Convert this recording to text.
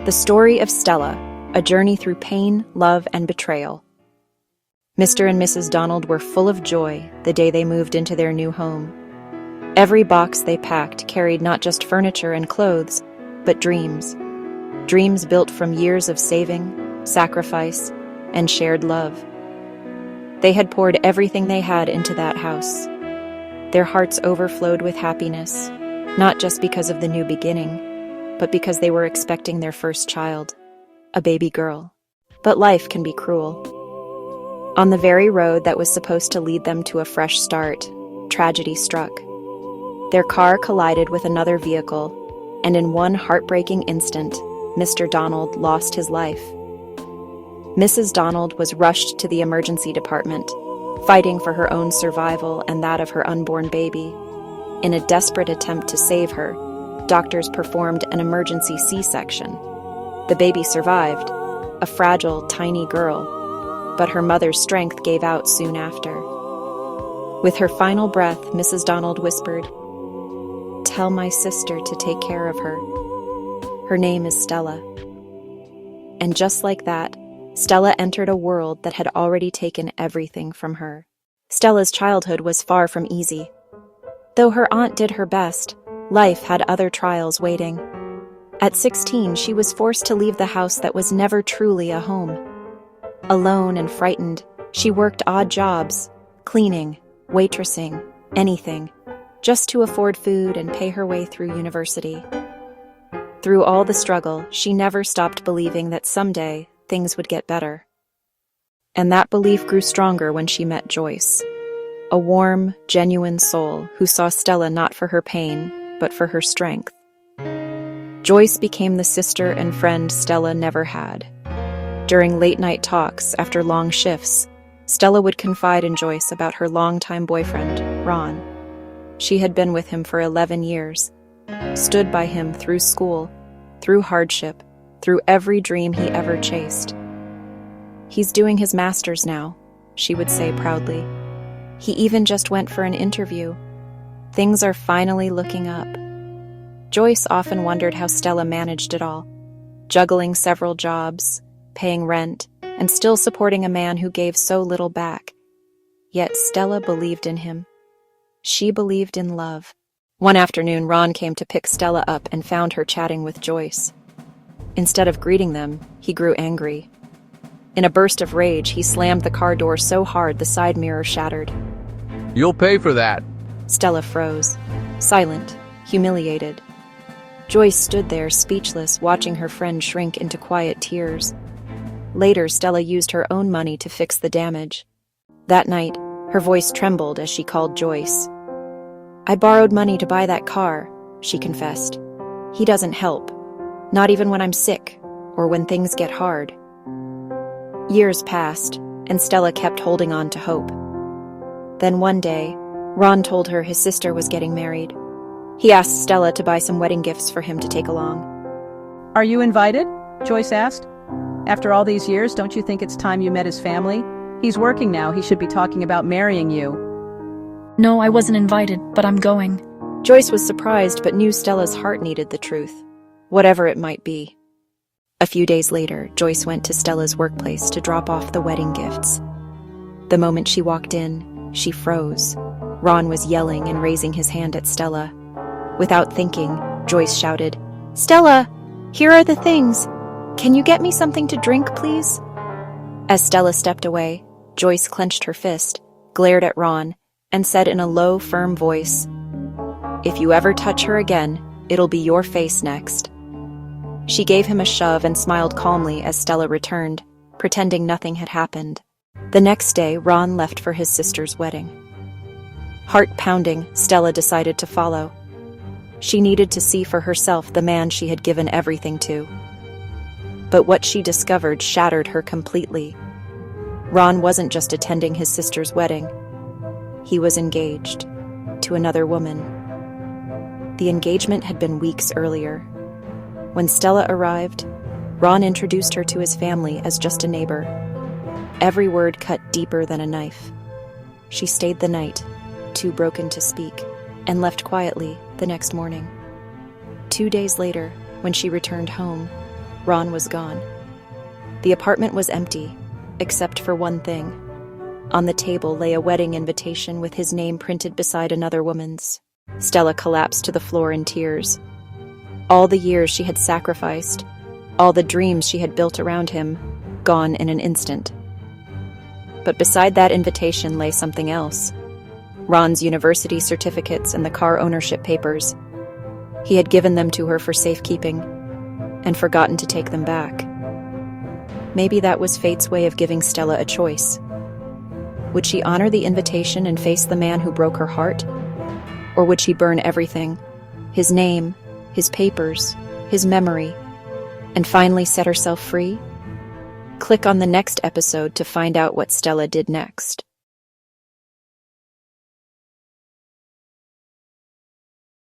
The story of Stella, a journey through pain, love, and betrayal. Mr. and Mrs. Donald were full of joy the day they moved into their new home. Every box they packed carried not just furniture and clothes, but dreams. Dreams built from years of saving, sacrifice, and shared love. They had poured everything they had into that house. Their hearts overflowed with happiness, not just because of the new beginning, but because they were expecting their first child, a baby girl. But life can be cruel. On the very road that was supposed to lead them to a fresh start, tragedy struck. Their car collided with another vehicle, and in one heartbreaking instant, Mr. Donald lost his life. Mrs. Donald was rushed to the emergency department, fighting for her own survival and that of her unborn baby. In a desperate attempt to save her, doctors performed an emergency C-section. The baby survived, a fragile, tiny girl, but her mother's strength gave out soon after. With her final breath, Mrs. Donald whispered, "Tell my sister to take care of her. Her name is Stella." And just like that, Stella entered a world that had already taken everything from her. Stella's childhood was far from easy. Though her aunt did her best, life had other trials waiting. At 16, she was forced to leave the house that was never truly a home. Alone and frightened, she worked odd jobs, cleaning, waitressing, anything, just to afford food and pay her way through university. Through all the struggle, she never stopped believing that someday things would get better. And that belief grew stronger when she met Joyce, a warm, genuine soul who saw Stella not for her pain, but for her strength. Joyce became the sister and friend Stella never had. During late-night talks after long shifts, Stella would confide in Joyce about her longtime boyfriend, Ron. She had been with him for 11 years, stood by him through school, through hardship, through every dream he ever chased. "He's doing his master's now," she would say proudly. "He even just went for an interview. Things are finally looking up." Joyce often wondered how Stella managed it all, juggling several jobs, paying rent, and still supporting a man who gave so little back. Yet Stella believed in him. She believed in love. One afternoon, Ron came to pick Stella up and found her chatting with Joyce. Instead of greeting them, he grew angry. In a burst of rage, he slammed the car door so hard the side mirror shattered. "You'll pay for that." Stella froze, silent, humiliated. Joyce stood there, speechless, watching her friend shrink into quiet tears. Later, Stella used her own money to fix the damage. That night, her voice trembled as she called Joyce. "I borrowed money to buy that car," she confessed. "He doesn't help. Not even when I'm sick, or when things get hard." Years passed, and Stella kept holding on to hope. Then one day, Ron told her his sister was getting married. He asked Stella to buy some wedding gifts for him to take along. "Are you invited?" Joyce asked. "After all these years, don't you think it's time you met his family? He's working now. He should be talking about marrying you." "No, I wasn't invited, but I'm going." Joyce was surprised but knew Stella's heart needed the truth, whatever it might be. A few days later, Joyce went to Stella's workplace to drop off the wedding gifts. The moment she walked in, she froze. Ron was yelling and raising his hand at Stella. Without thinking, Joyce shouted, "Stella, here are the things. Can you get me something to drink, please?" As Stella stepped away, Joyce clenched her fist, glared at Ron, and said in a low, firm voice, "If you ever touch her again, it'll be your face next." She gave him a shove and smiled calmly as Stella returned, pretending nothing had happened. The next day, Ron left for his sister's wedding. Heart-pounding, Stella decided to follow. She needed to see for herself the man she had given everything to. But what she discovered shattered her completely. Ron wasn't just attending his sister's wedding. He was engaged to another woman. The engagement had been weeks earlier. When Stella arrived, Ron introduced her to his family as just a neighbor. Every word cut deeper than a knife. She stayed the night, too broken to speak, and left quietly the next morning. 2 days later, when she returned home, Ron was gone. The apartment was empty, except for one thing. On the table lay a wedding invitation with his name printed beside another woman's. Stella collapsed to the floor in tears. All the years she had sacrificed, all the dreams she had built around him, gone in an instant. But beside that invitation lay something else. Ron's university certificates and the car ownership papers. He had given them to her for safekeeping, and forgotten to take them back. Maybe that was fate's way of giving Stella a choice. Would she honor the invitation and face the man who broke her heart? Or would she burn everything, his name, his papers, his memory, and finally set herself free? Click on the next episode to find out what Stella did next.